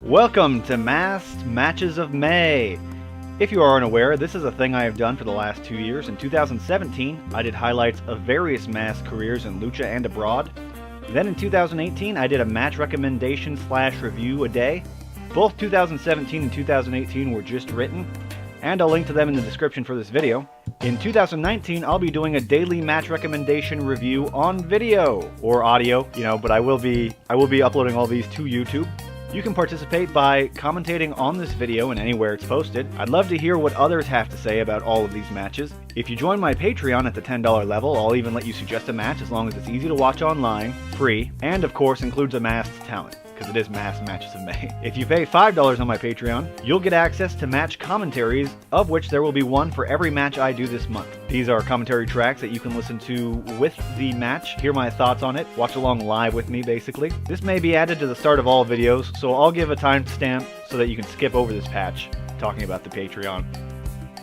Welcome to Masked Matches of May. If you are unaware, this is a thing I have done for the last 2 years. In 2017, I did highlights of various masked careers in Lucha and abroad. Then in 2018, I did a match recommendation / review a day. Both 2017 and 2018 were just written, and I'll link to them in the description for this video. In 2019, I'll be doing a daily match recommendation review on video, or audio, but I will be uploading all these to YouTube. You can participate by commentating on this video and anywhere it's posted. I'd love to hear what others have to say about all of these matches. If you join my Patreon at the $10 level, I'll even let you suggest a match as long as it's easy to watch online, free, and of course includes a masked talent, because it is Masked Matches of May. If you pay $5 on my Patreon, you'll get access to match commentaries, of which there will be one for every match I do this month. These are commentary tracks that you can listen to with the match, hear my thoughts on it, watch along live with me basically. This may be added to the start of all videos, so I'll give a timestamp so that you can skip over this patch talking about the Patreon.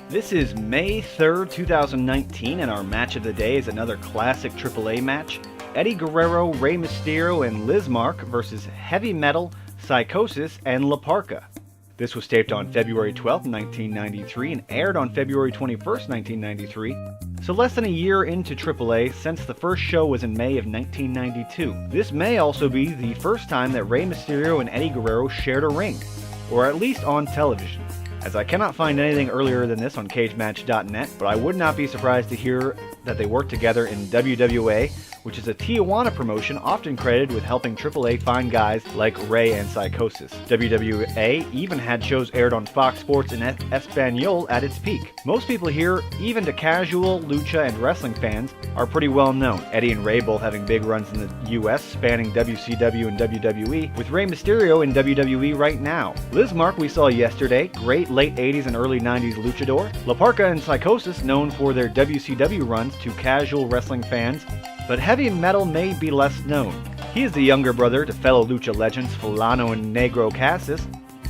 This is May 3rd, 2019, and our match of the day is another classic AAA match. Eddie Guerrero, Rey Mysterio, and Lizmark versus Heavy Metal, Psicosis, and Parka. This was taped on February 12, 1993 and aired on February 21, 1993, so less than a year into AAA since the first show was in May of 1992. This may also be the first time that Rey Mysterio and Eddie Guerrero shared a ring, or at least on television, as I cannot find anything earlier than this on cagematch.net, but I would not be surprised to hear that they worked together in WWA, which is a Tijuana promotion often credited with helping AAA find guys like Rey and Psicosis. WWA even had shows aired on Fox Sports in Espanol at its peak. Most people here, even to casual lucha and wrestling fans, are pretty well known. Eddie and Rey both having big runs in the US, spanning WCW and WWE, with Rey Mysterio in WWE right now. Lizmark we saw yesterday, great late 80s and early 90s luchador. Parka and Psicosis known for their WCW runs to casual wrestling fans, but Heavy Metal may be less known. He is the younger brother to fellow lucha legends Fulano and Negro Cassis,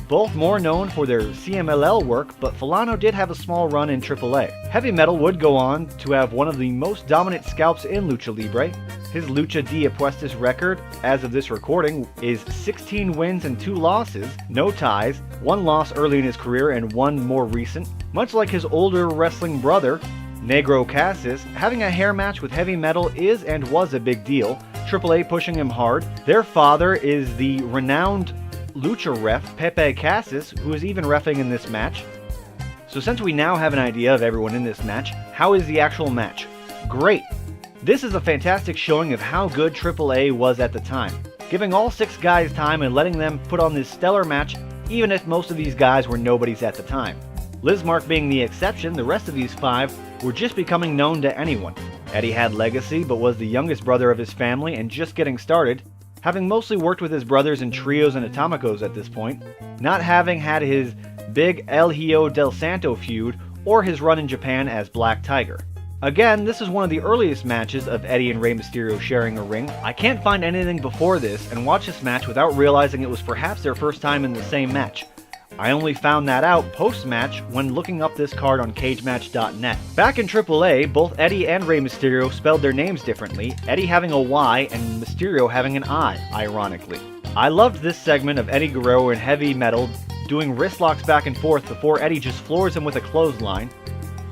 both more known for their CMLL work, but Fulano did have a small run in AAA. Heavy Metal would go on to have one of the most dominant scalps in Lucha Libre. His Lucha de Apuestas record, as of this recording, is 16 wins and 2 losses, no ties, 1 loss early in his career and 1 more recent. Much like his older wrestling brother, Negro Cassis, having a hair match with Heavy Metal is and was a big deal, AAA pushing him hard. Their father is the renowned lucha ref Pepe Cassis, who is even reffing in this match. So since we now have an idea of everyone in this match, how is the actual match? Great! This is a fantastic showing of how good AAA was at the time, giving all 6 guys time and letting them put on this stellar match even if most of these guys were nobodies at the time. Lizmark being the exception, the rest of these 5 were just becoming known to anyone. Eddie had legacy, but was the youngest brother of his family and just getting started, having mostly worked with his brothers in trios and atomicos at this point, not having had his big El Hijo del Santo feud or his run in Japan as Black Tiger. Again, this is one of the earliest matches of Eddie and Rey Mysterio sharing a ring. I can't find anything before this and watch this match without realizing it was perhaps their first time in the same match. I only found that out post-match when looking up this card on cagematch.net. Back in AAA, both Eddie and Rey Mysterio spelled their names differently, Eddie having a Y and Mysterio having an I, ironically. I loved this segment of Eddie Guerrero and Heavy Metal doing wrist locks back and forth before Eddie just floors him with a clothesline.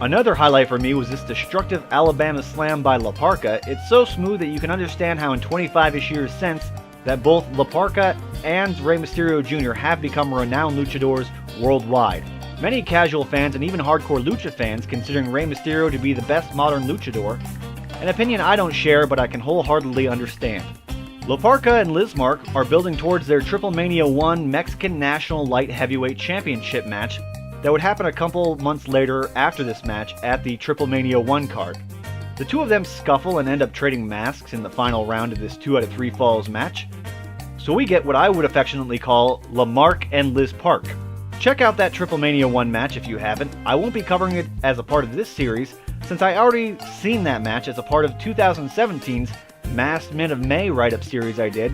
Another highlight for me was this destructive Alabama slam by Parka. It's so smooth that you can understand how in 25-ish years since, that both Parka and Rey Mysterio Jr. have become renowned luchadors worldwide. Many casual fans and even hardcore lucha fans considering Rey Mysterio to be the best modern luchador, an opinion I don't share but I can wholeheartedly understand. Parka and Lizmark are building towards their Triple Mania 1 Mexican National Light Heavyweight Championship match that would happen a couple months later after this match at the Triple Mania 1 card. The two of them scuffle and end up trading masks in the final round of this 2 out of 3 falls match. So we get what I would affectionately call Lizmark and Lizpark. Check out that Triple Mania 1 match if you haven't. I won't be covering it as a part of this series, since I already seen that match as a part of 2017's Masked Men of May write-up series I did,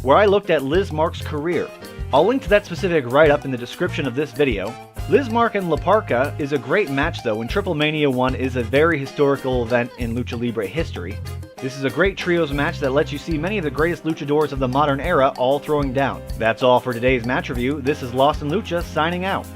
where I looked at Lizmark's career. I'll link to that specific write-up in the description of this video. Lizmark and Parka is a great match though, and Triple Mania 1 is a very historical event in Lucha Libre history. This is a great trios match that lets you see many of the greatest luchadors of the modern era all throwing down. That's all for today's match review. This is Lost in Lucha signing out.